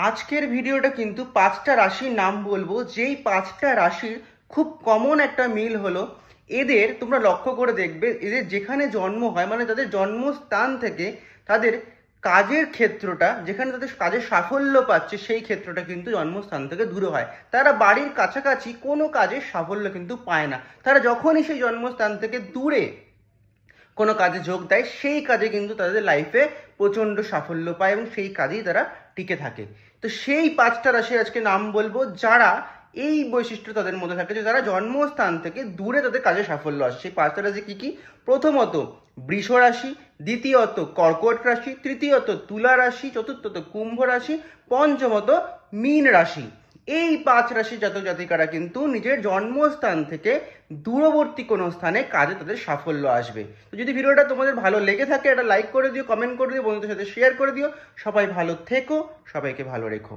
আজকের ভিডিওটা কিন্তু 5টা রাশির নাম বলবো, যেই 5টা রাশির খুব কমন একটা মিল হলো এদের। তোমরা লক্ষ্য করে দেখবে এদের যেখানে জন্ম হয়, মানে তাদের জন্মস্থান থেকে তাদের কাজের ক্ষেত্রটা, যেখানে তাদের কাজের সাফল্য পাচ্ছে সেই ক্ষেত্রটা কিন্তু জন্মস্থান থেকে দূরে হয়। তারা বাড়ির কাছাকাছি কোনো কাজের সাফল্য কিন্তু পায় না। তারা যখনই সেই জন্মস্থান থেকে দূরে কোনো কাজে যোগ দেয় সেই কাজে কিন্তু তাদের লাইফে প্রচণ্ড সাফল্য পায় এবং সেই কাজেই তারা টিকে থাকে। তো সেই 5টা রাশি আজকে নাম বলবো যারা এই বৈশিষ্ট্য তাদের মধ্যে থাকে, যে তারা জন্মস্থান থেকে দূরে তাদের কাজে সাফল্য আসে। সেই 5টা রাশি কি কি? প্রথমত বৃষ রাশি, দ্বিতীয়ত কর্কট রাশি, তৃতীয়ত তুলা রাশি, চতুর্থত কুম্ভ রাশি, পঞ্চমত মীন রাশি। এই 5 রাশির জাতক জাতিকারা কিন্তু নিজের জন্মস্থান থেকে দূরবর্তী কোনো স্থানে কাজে তাদের সাফল্য আসবে। তো যদি ভিডিওটা তোমাদের ভালো লেগে থাকে একটা লাইক করে দিও, কমেন্ট করে দিও, বন্ধুদের সাথে শেয়ার করে দিও। সবাই ভালো থেকো, সবাইকে ভালো রেখো।